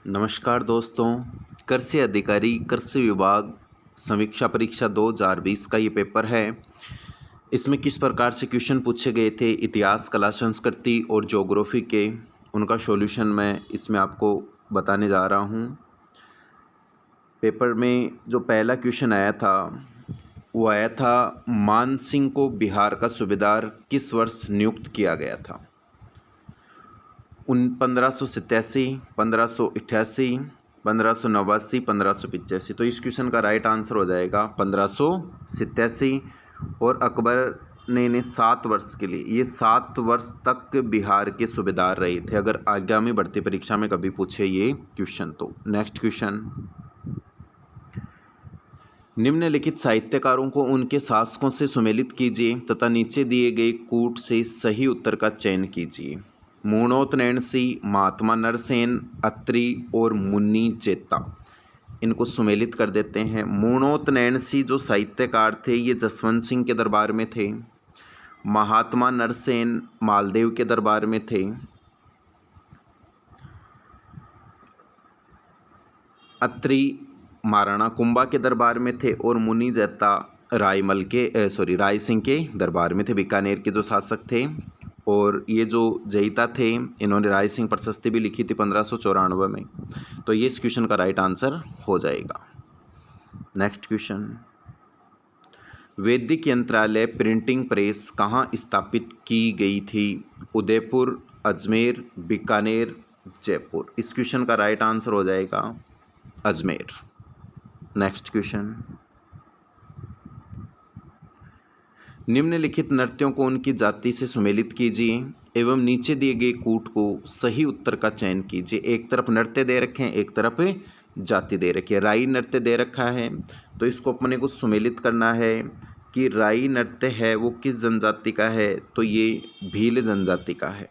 नमस्कार दोस्तों। कृषि अधिकारी कृषि विभाग समीक्षा परीक्षा 2020 का ये पेपर है। इसमें किस प्रकार से क्वेश्चन पूछे गए थे इतिहास, कला, संस्कृति और ज्योग्राफी के, उनका सॉल्यूशन मैं इसमें आपको बताने जा रहा हूँ। पेपर में जो पहला क्वेश्चन आया था वो आया था, मान सिंह को बिहार का सूबेदार किस वर्ष नियुक्त किया गया था? 1587, 1588, 1589, 1585। तो इस क्वेश्चन का राइट आंसर हो जाएगा 1587। और अकबर ने इन्हें 7 वर्ष के लिए, ये 7 वर्ष तक बिहार के सूबेदार रहे थे। अगर आगामी भर्ती परीक्षा में कभी पूछे ये क्वेश्चन तो। नेक्स्ट क्वेश्चन, निम्नलिखित साहित्यकारों को उनके शासकों से सुमेलित कीजिए तथा नीचे दिए गए कूट से सही उत्तर का चयन कीजिए। मूणोत नैणसी, महात्मा नरसेन, अत्रि और मुन्नी चेता। इनको सुमेलित कर देते हैं। मूणोत नैणसी जो साहित्यकार थे ये जसवंत सिंह के दरबार में थे। महात्मा नरसेन मालदेव के दरबार में थे। अत्रि महाराणा कुंभा के दरबार में थे। और मुनि जैता राय सिंह के दरबार में थे, बीकानेर के जो शासक थे। और ये जो जयिता थे इन्होंने राय सिंह प्रशस्ति भी लिखी थी 1594 में। तो ये इस क्वेश्चन का राइट आंसर हो जाएगा। नेक्स्ट क्वेश्चन, वैदिक यंत्रालय प्रिंटिंग प्रेस कहाँ स्थापित की गई थी? उदयपुर, अजमेर, बीकानेर, जयपुर। इस क्वेश्चन का राइट आंसर हो जाएगा अजमेर। नेक्स्ट क्वेश्चन, निम्नलिखित नृत्यों को उनकी जाति से सुमेलित कीजिए एवं नीचे दिए गए कूट को सही उत्तर का चयन कीजिए। एक तरफ नृत्य दे रखे हैं, एक तरफ जाति दे रखी है। राई नृत्य दे रखा है तो इसको अपने को सुमेलित करना है कि राई नृत्य है वो किस जनजाति का है, तो ये भील जनजाति का है।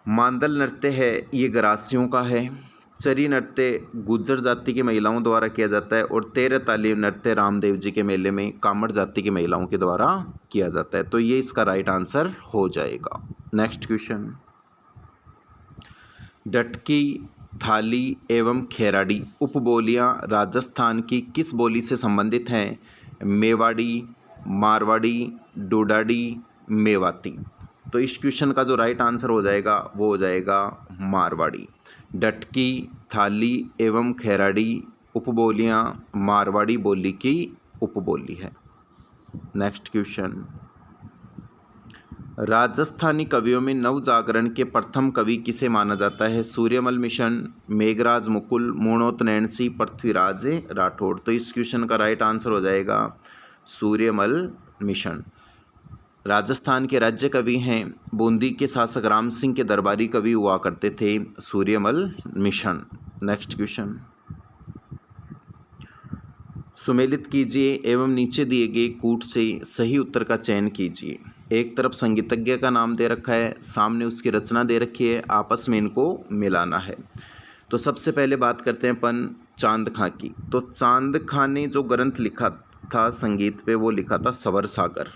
मांदल नृत्य है ये गरासियों का है। चरी नृत्य गुज्जर जाति की महिलाओं द्वारा किया जाता है। और तेरह ताली नृत्य रामदेव जी के मेले में कामड़ जाति की महिलाओं के द्वारा किया जाता है। तो ये इसका राइट आंसर हो जाएगा। नेक्स्ट क्वेश्चन, डटकी, थाली एवं खेराड़ी उपबोलियां राजस्थान की किस बोली से संबंधित हैं? मेवाड़ी, मारवाड़ी, डोडाड़ी, मेवाती। तो इस क्वेश्चन का जो राइट आंसर हो जाएगा वो हो जाएगा मारवाड़ी। डटकी, थाली एवं खेराड़ी उपबोलियां मारवाड़ी बोली की उपबोली है। नेक्स्ट क्वेश्चन, राजस्थानी कवियों में नवजागरण के प्रथम कवि किसे माना जाता है? सूर्यमल मिशन, मेघराज मुकुल, मूणोत नैणसी, पृथ्वीराज राठौड़। तो इस क्वेश्चन का राइट आंसर हो जाएगा सूर्यमल मिशन। राजस्थान के राज्य कवि हैं, बूंदी के शासक राम सिंह के दरबारी कवि हुआ करते थे सूर्यमल मिशन। नेक्स्ट क्वेश्चन, सुमेलित कीजिए एवं नीचे दिए गए कूट से सही उत्तर का चयन कीजिए। एक तरफ संगीतज्ञ का नाम दे रखा है, सामने उसकी रचना दे रखी है, आपस में इनको मिलाना है। तो सबसे पहले बात करते हैं अपन चांद खां की। तो चांद खां ने जो ग्रंथ लिखा था संगीत पे वो लिखा था सवर सागर।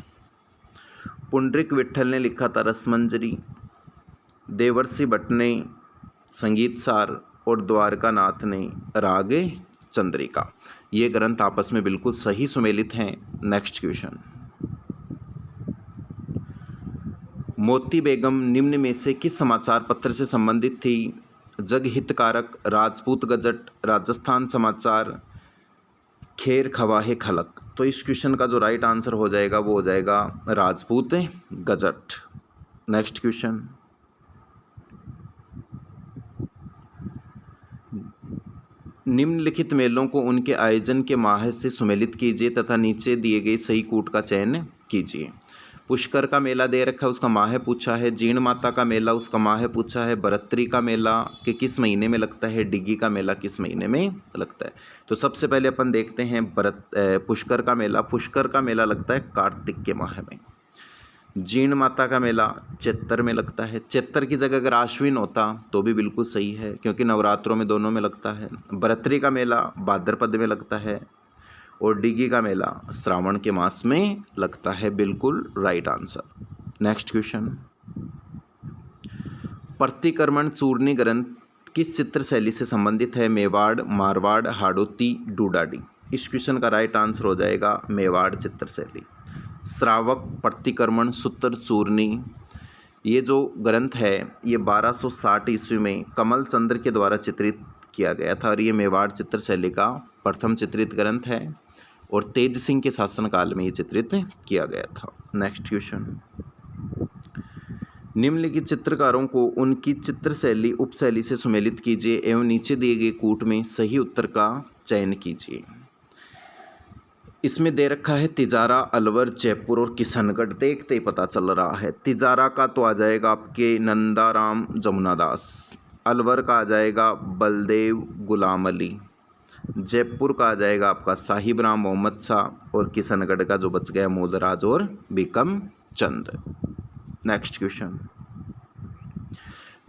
पुंडरिक विट्ठल ने लिखा था रसमंजरी। देवर्षि भट्ट ने संगीत सार और द्वारका नाथ ने राग चंद्रिका। ये ग्रंथ आपस में बिल्कुल सही सुमेलित हैं। नेक्स्ट क्वेश्चन, मोती बेगम निम्न में से किस समाचार पत्र से संबंधित थी? जग हितकारक, राजपूत गजट, राजस्थान समाचार, खेर खवाहे खलक। तो इस क्वेश्चन का जो राइट आंसर हो जाएगा वो हो जाएगा राजपूत गजट। नेक्स्ट क्वेश्चन, निम्नलिखित मेलों को उनके आयोजन के माह से सुमेलित कीजिए तथा नीचे दिए गए सही कूट का चयन कीजिए। पुष्कर का मेला दे रखा है, उसका माह पूछा है। जीण माता का मेला, उसका माह पूछा है। बरतरी का मेला कि किस महीने में लगता है। डिग्गी का मेला किस महीने में लगता है। तो सबसे पहले अपन देखते हैं पुष्कर का मेला। पुष्कर का मेला लगता है कार्तिक के माह में। जीण माता का मेला चैत्र में लगता है। चैत्र की जगह अगर आश्विन होता तो भी बिल्कुल सही है क्योंकि नवरात्रों में दोनों में लगता है। बरतरी का मेला भाद्रपद में लगता है। और डिगी का मेला श्रावण के मास में लगता है। बिल्कुल राइट आंसर। नेक्स्ट क्वेश्चन, प्रतिक्रमण चूर्णी ग्रंथ किस चित्र शैली से संबंधित है मेवाड़, मारवाड़, हाड़ौती, डूडाडी। इस क्वेश्चन का राइट आंसर हो जाएगा मेवाड़ चित्र शैली। श्रावक, प्रतिक्रमण, सूत्र, चूर्णी, ये जो ग्रंथ है ये 1260 ईस्वी में कमल चंद्र के द्वारा चित्रित किया गया था और ये मेवाड़ चित्र शैली का प्रथम चित्रित ग्रंथ है और तेज सिंह के शासनकाल में ये चित्रित किया गया था। नेक्स्ट क्वेश्चन, निम्नलिखित चित्रकारों को उनकी चित्र शैली उपशैली से सुमेलित कीजिए एवं नीचे दिए गए कूट में सही उत्तर का चयन कीजिए। इसमें दे रखा है तिजारा, अलवर, जयपुर और किशनगढ़। देखते ही पता चल रहा है तिजारा का तो आ जाएगा आपके नंदाराम जमुनादास, अलवर का आ जाएगा बलदेव गुलाम अली, जयपुर का आ जाएगा आपका साहिब राम मोहम्मद शाह और किशनगढ़ का जो बच गया मूलराज और बिकम चंद। नेक्स्ट क्वेश्चन,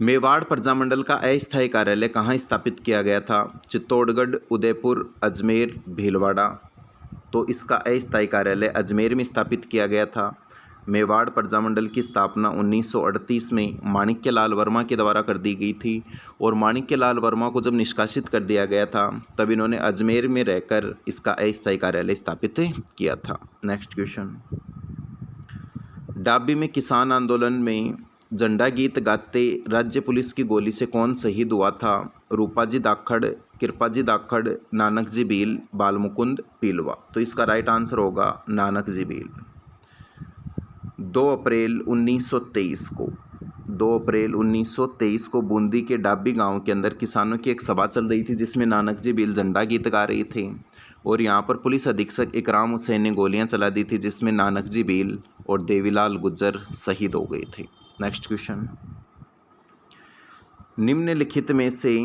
मेवाड़ प्रजामंडल का अस्थायी कार्यालय कहाँ स्थापित किया गया था? चित्तौड़गढ़, उदयपुर, अजमेर, भीलवाड़ा। तो इसका अस्थायी कार्यालय अजमेर में स्थापित किया गया था। मेवाड़ प्रजामंडल की स्थापना 1938 में माणिक्यलाल वर्मा के द्वारा कर दी गई थी और माणिक्यलाल वर्मा को जब निष्कासित कर दिया गया था तब इन्होंने अजमेर में रहकर इसका अस्थायी कार्यालय स्थापित किया था। नेक्स्ट क्वेश्चन, डाबी में किसान आंदोलन में झंडा गीत गाते राज्य पुलिस की गोली से कौन शहीद हुआ था? रूपाजी दाखड़, कृपाजी दाखड़, नानक जी भील, बालमुकुंद पीलवा। तो इसका राइट आंसर होगा नानक जी भील। 2 अप्रैल 1923 को बूंदी के डाबी गांव के अंदर किसानों की एक सभा चल रही थी जिसमें नानक जी भील झंडा गीत गा रहे थे और यहाँ पर पुलिस अधीक्षक इकराम हुसैन ने गोलियां चला दी थी जिसमें नानक जी भील और देवीलाल गुज्जर शहीद हो गए थे। नेक्स्ट क्वेश्चन, निम्नलिखित में से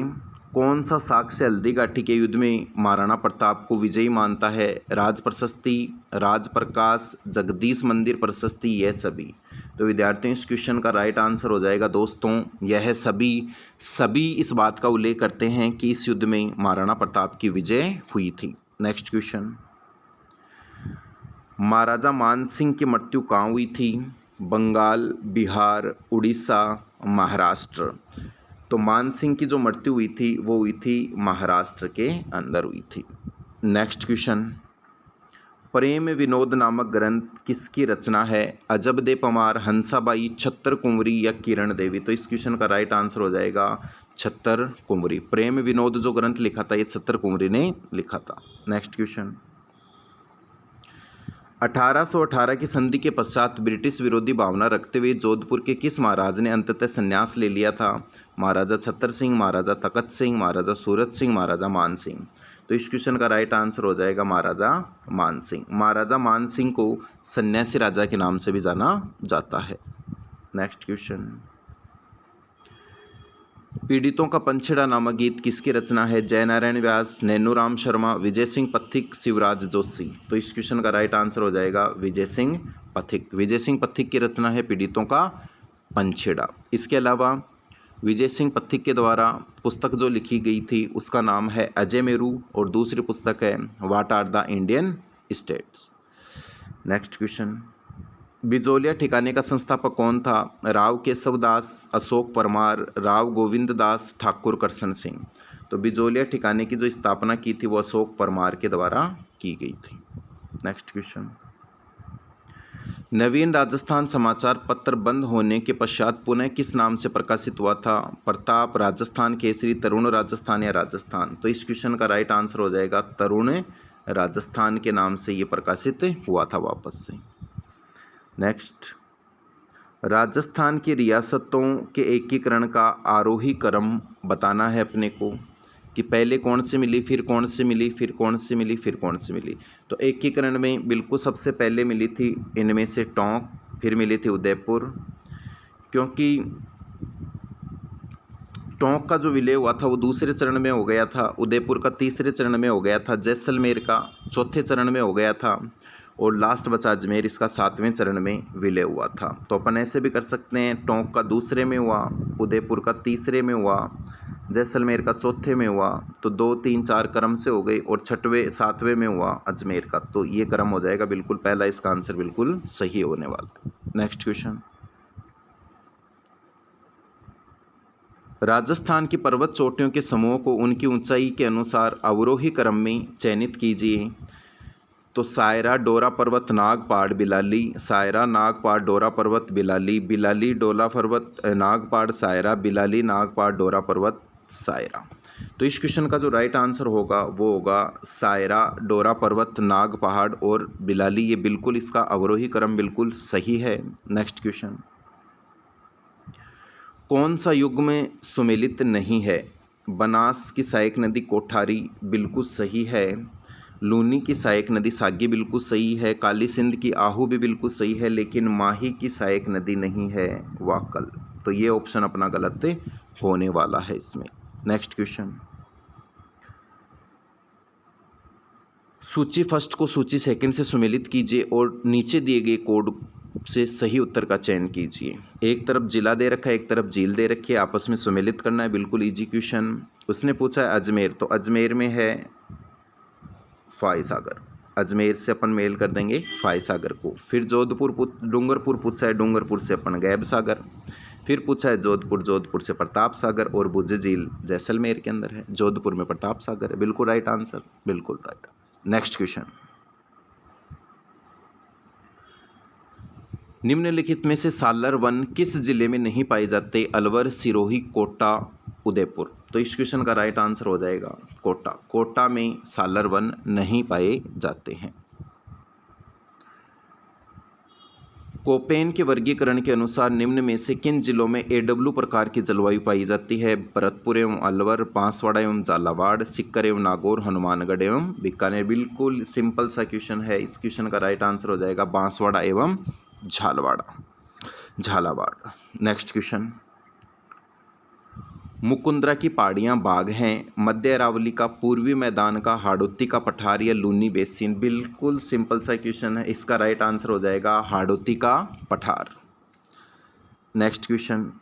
कौन सा साक्ष्य हल्दीघाटी के युद्ध में महाराणा प्रताप को विजयी मानता है? राज प्रशस्ति, राज प्रकाश, जगदीश मंदिर प्रशस्ति, यह सभी। तो विद्यार्थियों इस क्वेश्चन का राइट आंसर हो जाएगा दोस्तों यह सभी इस बात का उल्लेख करते हैं कि इस युद्ध में महाराणा प्रताप की विजय हुई थी। नेक्स्ट क्वेश्चन, महाराजा मान सिंह की मृत्यु कहाँ हुई थी? बंगाल, बिहार, उड़ीसा, महाराष्ट्र। तो मान सिंह की जो मृत्यु हुई थी वो हुई थी महाराष्ट्र के अंदर हुई थी। नेक्स्ट क्वेश्चन, प्रेम विनोद नामक ग्रंथ किसकी रचना है? अजब दे पमार, हंसाबाई, छत्तर कुंवरी या किरण देवी। तो इस क्वेश्चन का राइट आंसर हो जाएगा छत्तर कुंवरी। प्रेम विनोद जो ग्रंथ लिखा था ये छत्तर कुंवरी ने लिखा था। नेक्स्ट क्वेश्चन, 1818 की संधि के पश्चात ब्रिटिश विरोधी भावना रखते हुए जोधपुर के किस महाराज ने अंततः संन्यास ले लिया था? महाराजा छत्तर सिंह, महाराजा तखत सिंह, महाराजा सूरत सिंह, महाराजा मान सिंह। तो इस क्वेश्चन का राइट आंसर हो जाएगा महाराजा मान सिंह। महाराजा मान सिंह को सन्यासी राजा के नाम से भी जाना जाता है। नेक्स्ट क्वेश्चन, पीड़ितों का पंछड़ा नामक गीत किसकी रचना है? जयनारायण व्यास, नैनूराम शर्मा, विजय सिंह पथिक, शिवराज जोशी। तो इस क्वेश्चन का राइट आंसर हो जाएगा विजय सिंह पथिक। विजय सिंह पथिक की रचना है पीड़ितों का पंछड़ा। इसके अलावा विजय सिंह पथिक के द्वारा पुस्तक जो लिखी गई थी उसका नाम है अजय मेरू और दूसरी पुस्तक है what are the Indian states. Next question, Bijolia ठिकाने का संस्थापक कौन था? राव केशवदास, अशोक परमार, राव गोविंद दास, ठाकुर करसन सिंह। तो बिजोलिया ठिकाने की जो स्थापना की थी वो अशोक परमार के द्वारा की गई थी। नेक्स्ट क्वेश्चन, नवीन राजस्थान समाचार पत्र बंद होने के पश्चात पुनः किस नाम से प्रकाशित हुआ था? प्रताप, राजस्थान केसरी, तरुण राजस्थान या राजस्थान। तो इस क्वेश्चन का राइट आंसर हो जाएगा तरुण राजस्थान के नाम से ये प्रकाशित हुआ था वापस से। नेक्स्ट, राजस्थान की रियासतों के एकीकरण का आरोही क्रम बताना है अपने को कि पहले कौन से मिली, फिर कौन से मिली, फिर कौन से मिली, फिर कौन से मिली। तो एकीकरण में बिल्कुल सबसे पहले मिली थी इनमें से टोंक, फिर मिली थी उदयपुर, क्योंकि टोंक का जो विलय हुआ था वो दूसरे चरण में हो गया था, उदयपुर का तीसरे चरण में हो गया था, जैसलमेर का चौथे चरण में हो गया था और लास्ट बचा अजमेर, इसका 7वें चरण में विलय हुआ था। तो अपन ऐसे भी कर सकते हैं, टोंक का दूसरे में हुआ, उदयपुर का तीसरे में हुआ, जैसलमेर का चौथे में हुआ, तो 2, 3, 4 क्रम से हो गई और 6वें 7वें में हुआ अजमेर का। तो ये क्रम हो जाएगा बिल्कुल पहला, इसका आंसर बिल्कुल सही होने वाला है। नेक्स्ट क्वेश्चन, राजस्थान की पर्वत चोटियों के समूह को उनकी ऊंचाई के अनुसार अवरोही क्रम में चयनित कीजिए। तो सायरा, डोरा पर्वत, नाग पहाड़, बिलाली। सायरा, नाग पहाड़, डोरा पर्वत, बिलाली। बिलाली, डोला पर्वत, नाग पहाड़, सायरा। बिलाली, नाग पहाड़, डोरा पर्वत, सायरा। तो इस क्वेश्चन का जो राइट आंसर होगा वो होगा सायरा, डोरा पर्वत, नाग पहाड़ और बिलाली। ये बिल्कुल इसका अवरोही क्रम बिल्कुल सही है। नेक्स्ट क्वेश्चन, कौन सा युग में सुमेलित नहीं है? बनास की सहायक नदी कोठारी बिल्कुल सही है। लूनी की सहायक नदी सागी बिल्कुल सही है। काली सिंध की आहू भी बिल्कुल सही है, लेकिन माही की सहायक नदी नहीं है, वाकल। तो ये ऑप्शन अपना गलत होने वाला है इसमें। नेक्स्ट क्वेश्चन, सूची फर्स्ट को सूची सेकंड से सुमेलित कीजिए और नीचे दिए गए कोड से सही उत्तर का चयन कीजिए। एक तरफ जिला दे रखा है, एक तरफ झील दे रखी है, आपस में सुमेलित करना है। बिल्कुल इजी क्वेश्चन। उसने पूछा है अजमेर, तो अजमेर में है फाई सागर। अजमेर से अपन मेल कर देंगे फाई सागर को। फिर जोधपुर डूंगरपुर पूछा है, डूंगरपुर से अपन गैब सागर। फिर पूछा है जोधपुर, जोधपुर से प्रताप सागर। और भुज झील जैसलमेर के अंदर है, जोधपुर में प्रताप सागर है। बिल्कुल राइट आंसर, बिल्कुल राइट। नेक्स्ट क्वेश्चन, निम्नलिखित में से सालर वन किस जिले में नहीं पाए जाते? अलवर, सिरोही, कोटा, उदयपुर। तो इस क्वेश्चन का राइट आंसर हो जाएगा कोटा। कोटा में सालर वन नहीं पाए जाते हैं। कोपेन के वर्गीकरण के अनुसार निम्न में से किन जिलों में AW प्रकार की जलवायु पाई जाती है? भरतपुर एवं अलवर, बांसवाड़ा एवं झालावाड़, सीकर एवं नागौर, हनुमानगढ़ एवं बीकानेर। बिल्कुल सिंपल सा क्वेश्चन है। इस क्वेश्चन का राइट आंसर हो जाएगा बांसवाड़ा एवं झालावाड़। नेक्स्ट क्वेश्चन, मुकुंदरा की पहाड़ियाँ बाग हैं। मध्य अरावली का पूर्वी मैदान का हाड़ौती का पठार या लूनी बेसिन। बिल्कुल सिंपल सा क्वेश्चन है। इसका राइट आंसर हो जाएगा हाड़ौती का पठार। नेक्स्ट क्वेश्चन,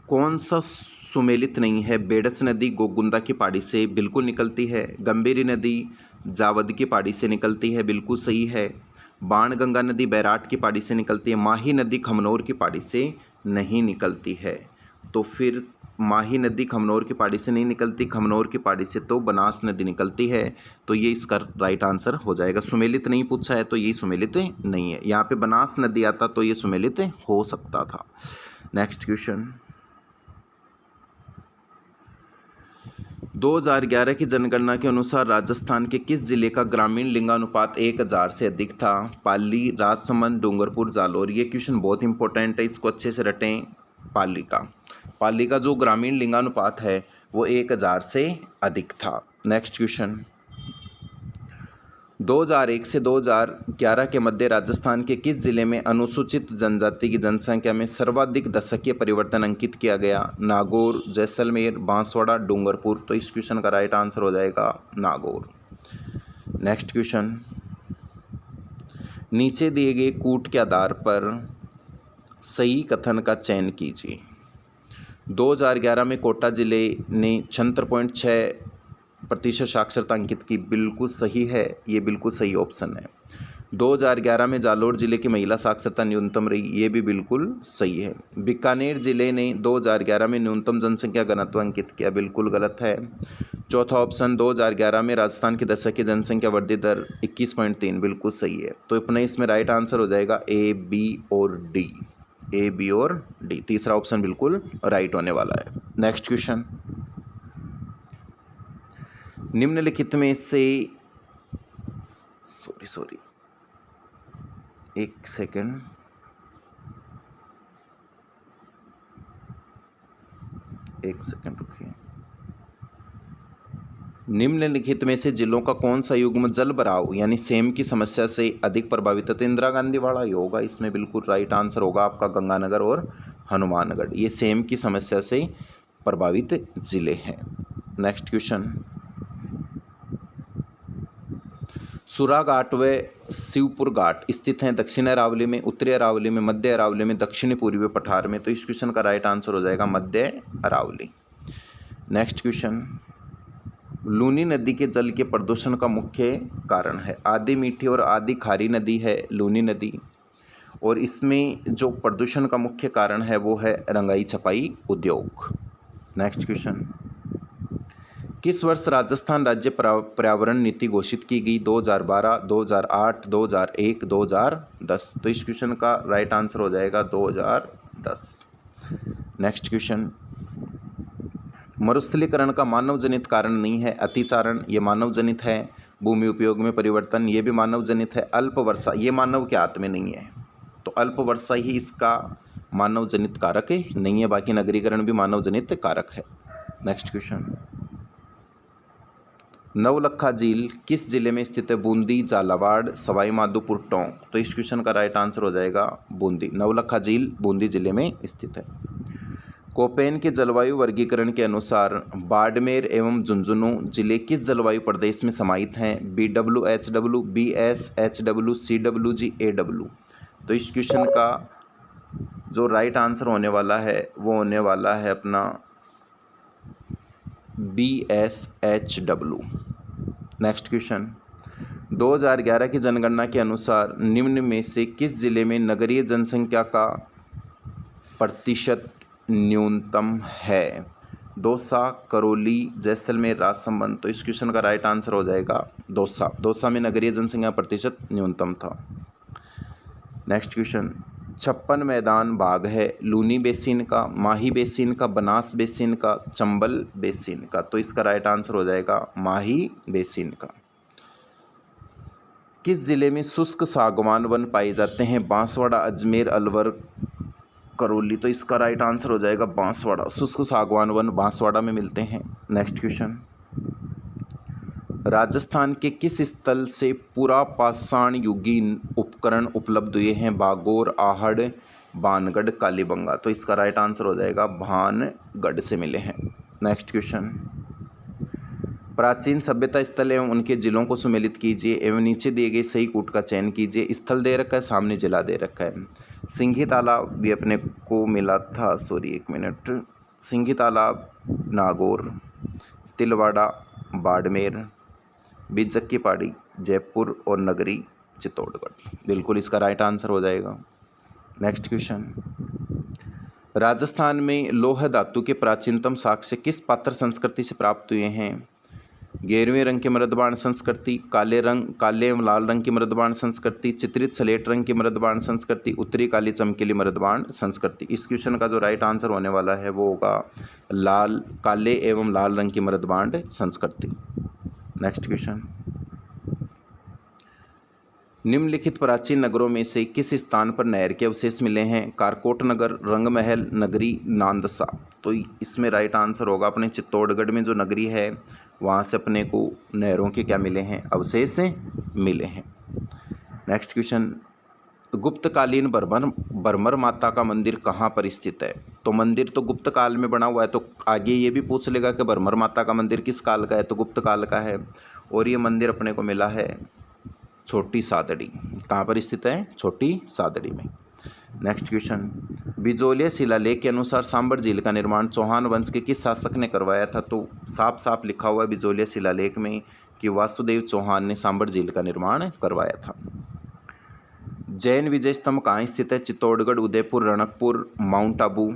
कौन सा सुमेलित नहीं है? बेडस नदी गोगुंदा की पहाड़ी से बिल्कुल निकलती है। गंभीरी नदी जावद की पहाड़ी से निकलती है, बिल्कुल सही है। बाणगंगा नदी बैराट की पहाड़ी से निकलती है। माही नदी खमनोर की पहाड़ी से नहीं निकलती है। तो फिर माही नदी खमनोर की पहाड़ी से नहीं निकलती, खमनोर की पहाड़ी से तो बनास नदी निकलती है। तो ये इसका राइट आंसर हो जाएगा। सुमेलित नहीं पूछा है तो ये सुमेलित नहीं है। यहाँ पे बनास नदी आता तो ये सुमेलित हो सकता था। नेक्स्ट क्वेश्चन, 2011 की जनगणना के अनुसार राजस्थान के किस जिले का ग्रामीण लिंगानुपात 1000 से अधिक था? पाली, राजसमंद, डूंगरपुर, जालौर। ये क्वेश्चन बहुत इंपॉर्टेंट है, इसको अच्छे से रटें। पाली का जो ग्रामीण लिंगानुपात है वो 1000 से अधिक था। नेक्स्ट क्वेश्चन, 2001 से 2011 के मध्य राजस्थान के किस जिले में अनुसूचित जनजाति की जनसंख्या में सर्वाधिक दशकीय परिवर्तन अंकित किया गया? नागौर, जैसलमेर, बांसवाड़ा, डूंगरपुर। तो इस क्वेश्चन का राइट आंसर हो जाएगा नागौर। नेक्स्ट क्वेश्चन, नीचे दिए गए कूट के आधार पर सही कथन का चयन कीजिए। 2011 में कोटा जिले ने 76.6% साक्षरता अंकित की। बिल्कुल सही है, ये बिल्कुल सही ऑप्शन है। 2011 में जालौर जिले की महिला साक्षरता न्यूनतम रही, ये भी बिल्कुल सही है। बीकानेर जिले ने 2011 में न्यूनतम जनसंख्या घनत्व अंकित किया, बिल्कुल गलत है। चौथा ऑप्शन, 2011 में राजस्थान की दशकीय जनसंख्या वृद्धि दर 21.3, बिल्कुल सही है। तो अपने इसमें राइट आंसर हो जाएगा A, B और D। A, B और D, तीसरा ऑप्शन बिल्कुल राइट होने वाला है। नेक्स्ट क्वेश्चन, निम्नलिखित में से एक सेकेंड, रुकिए। निम्नलिखित में से जिलों का कौन सा युग्म जल भराव यानी सेम की समस्या से अधिक प्रभावित है? तो इंदिरा गांधी वाला ही होगा। इसमें बिल्कुल राइट आंसर होगा आपका गंगानगर और हनुमानगढ़। ये सेम की समस्या से प्रभावित जिले हैं। नेक्स्ट क्वेश्चन, सुरा घाट व शिवपुर घाट स्थित हैं दक्षिण अरावली में, उत्तरी अरावली में, मध्य अरावली में, दक्षिणी पूर्वी पठार में। तो इस क्वेश्चन का राइट आंसर हो जाएगा मध्य अरावली। नेक्स्ट क्वेश्चन, लूनी नदी के जल के प्रदूषण का मुख्य कारण है? आधी मीठी और आधी खारी नदी है लूनी नदी। और इसमें जो प्रदूषण का मुख्य कारण है वो है रंगाई छपाई उद्योग। नेक्स्ट क्वेश्चन, किस वर्ष राजस्थान राज्य पर्यावरण नीति घोषित की गई? 2012, 2008, 2001, 2010। तो इस क्वेश्चन का राइट आंसर हो जाएगा 2010। नेक्स्ट क्वेश्चन, मरुस्थलीकरण का मानव जनित कारण नहीं है, अतिचारण ये मानव जनित है, भूमि उपयोग में परिवर्तन ये भी मानव जनित है, अल्प वर्षा ये मानव के हाथ में नहीं है, तो अल्प वर्षा ही इसका मानव जनित कारक नहीं है, बाकी नगरीकरण भी मानव जनित कारक है। नेक्स्ट क्वेश्चन, नवलखा झील किस जिले में स्थित है? बूंदी, झालावाड़, सवाई माधोपुर, टोंक। तो इस क्वेश्चन का राइट आंसर हो जाएगा बूंदी। नवलखा झील बूंदी जिले में स्थित है। कोपेन के जलवायु वर्गीकरण के अनुसार बाड़मेर एवं झुंझुनू जिले किस जलवायु प्रदेश में समाहित हैं? BWHW, BSHW, CWG, AW। तो इस क्वेश्चन का जो राइट आंसर होने वाला है वो होने वाला है अपना BSHW। नेक्स्ट क्वेश्चन, 2011 की जनगणना के अनुसार निम्न में से किस जिले में नगरीय जनसंख्या का प्रतिशत न्यूनतम है? दौसा, करौली, जैसलमेर, राजसमंद। तो इस क्वेश्चन का राइट आंसर हो जाएगा दौसा। दौसा में नगरीय जनसंख्या प्रतिशत न्यूनतम था। नेक्स्ट क्वेश्चन, 56 मैदान भाग है लूनी बेसिन का, माही बेसिन का, बनास बेसिन का, चंबल बेसिन का। तो इसका राइट आंसर हो जाएगा माही बेसिन का। किस जिले में शुष्क सागवान वन पाए जाते हैं? बांसवाड़ा, अजमेर, अलवर, करौली। तो इसका राइट आंसर हो जाएगा बांसवाड़ा। शुष्क सागवान वन बांसवाड़ा में मिलते हैं। नेक्स्ट क्वेश्चन, राजस्थान के किस स्थल से पुरापाषाण युगीन उपकरण उपलब्ध हुए हैं? भागौर, आहड़, भानगढ़, कालीबंगा। तो इसका राइट आंसर हो जाएगा भानगढ़ से मिले हैं। नेक्स्ट क्वेश्चन, प्राचीन सभ्यता स्थल एवं उनके जिलों को सुमेलित कीजिए एवं नीचे दिए गए सही कूट का चयन कीजिए। स्थल दे रखा है, सामने जिला दे रखा है। सिंघी तालाब भी अपने को मिला था, सिंघी तालाब नागौर, तिलवाड़ा बाड़मेर, बीजक की पहाड़ी जयपुर और नगरी चित्तौड़गढ़। बिल्कुल इसका राइट आंसर हो जाएगा। नेक्स्ट क्वेश्चन, राजस्थान में लौह धातु के प्राचीनतम साक्ष्य किस पात्र संस्कृति से प्राप्त हुए हैं? 11वें रंग के मृदबाण संस्कृति, काले एवं लाल रंग की मृदबाण संस्कृति, चित्रित स्लेट रंग की मृदबाण संस्कृति, उत्तरी काली चमकीली मृदबाण संस्कृति। इस क्वेश्चन का जो राइट आंसर होने वाला है वो होगा काले एवं लाल रंग की मृदबाण संस्कृति। नेक्स्ट क्वेश्चन, निम्नलिखित प्राचीन नगरों में से किस स्थान पर नहर के अवशेष मिले हैं? कारकोट नगर, रंगमहल, नगरी, नांदसा। तो इसमें राइट आंसर होगा अपने चित्तौड़गढ़ में जो नगरी है वहाँ से अपने को नहरों के क्या मिले हैं? अवशेष मिले हैं। नेक्स्ट क्वेश्चन, गुप्तकालीन बरमर माता का मंदिर कहाँ पर स्थित है? तो मंदिर तो गुप्त काल में बना हुआ है, तो आगे ये भी पूछ लेगा कि बरमर माता का मंदिर किस काल का है? तो गुप्त काल का है। और ये मंदिर अपने को मिला है छोटी सादड़ी। कहाँ पर स्थित है? छोटी सादड़ी में। नेक्स्ट क्वेश्चन, बिजोलिया शिलालेख के अनुसार सांबर झील का निर्माण चौहान वंश के किस शासक ने करवाया था? तो साफ साफ लिखा हुआ है बिजोलिया शिलालेख में कि वासुदेव चौहान ने सांबर झील का निर्माण करवाया था। जैन विजय स्तंभ कहाँ स्थित है? चित्तौड़गढ़, उदयपुर, रणकपुर, माउंट आबू।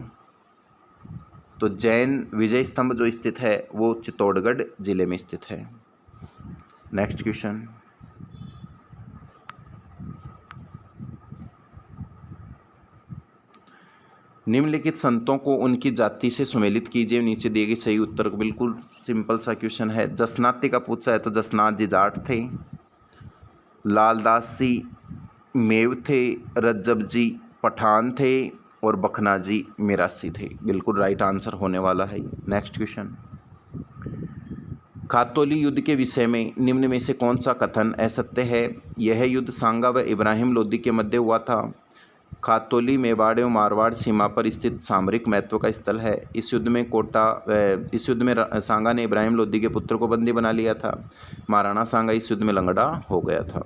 तो जैन विजय स्तंभ जो स्थित है वो चित्तौड़गढ़ जिले में स्थित है। नेक्स्ट क्वेश्चन, निम्नलिखित संतों को उनकी जाति से सुमेलित कीजिए, नीचे दिए गए सही उत्तर। बिल्कुल सिंपल सा क्वेश्चन है। जसनाती का पूछा है तो जसनाथ जी जाट थे, लालदास जी मेव थे, रज्जब जी पठान थे और बखना जी मिरासी थे। बिल्कुल राइट आंसर होने वाला है। नेक्स्ट क्वेश्चन, खातौली युद्ध के विषय में निम्न में से कौन सा कथन असत्य है? यह युद्ध सांगा व इब्राहिम लोदी के मध्य हुआ था। खातौली मेवाड़ एवं मारवाड़ सीमा पर स्थित सामरिक महत्व का स्थल है। इस युद्ध में सांगा ने इब्राहिम लोदी के पुत्र को बंदी बना लिया था। महाराणा सांगा इस युद्ध में लंगड़ा हो गया था।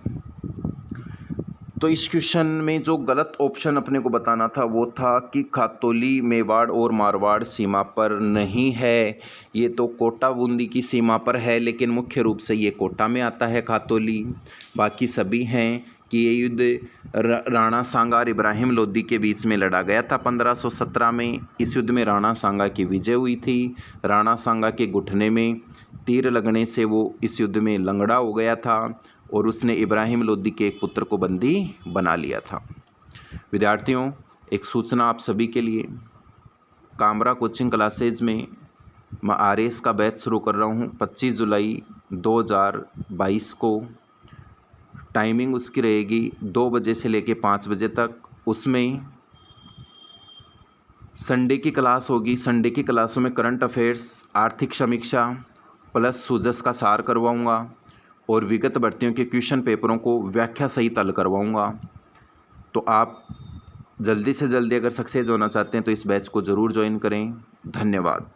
तो इस क्वेश्चन में जो गलत ऑप्शन अपने को बताना था वो था कि खातौली मेवाड़ और मारवाड़ सीमा पर नहीं है, ये तो कोटा बूंदी की सीमा पर है, लेकिन मुख्य रूप से ये कोटा में आता है खातौली, बाकी सभी हैं कि ये युद्ध राणा सांगा और इब्राहिम लोदी के बीच में लड़ा गया था 1517 में। इस युद्ध में राणा सांगा की विजय हुई थी। राणा सांगा के घुटने में तीर लगने से वो इस युद्ध में लंगड़ा हो गया था और उसने इब्राहिम लोदी के एक पुत्र को बंदी बना लिया था। विद्यार्थियों, एक सूचना आप सभी के लिए, कामरा कोचिंग क्लासेज में मैं आरएस का बैच शुरू कर रहा हूँ 25 जुलाई 2022 को। टाइमिंग उसकी रहेगी 2 बजे से लेके 5 बजे तक। उसमें संडे की क्लास होगी। संडे की क्लासों में करंट अफेयर्स, आर्थिक समीक्षा प्लस सूजस का सार करवाऊँगा और विगत भर्तियों के क्वेश्चन पेपरों को व्याख्या सहित हल करवाऊँगा। तो आप जल्दी से जल्दी अगर सक्सेस होना चाहते हैं तो इस बैच को ज़रूर ज्वाइन करें। धन्यवाद।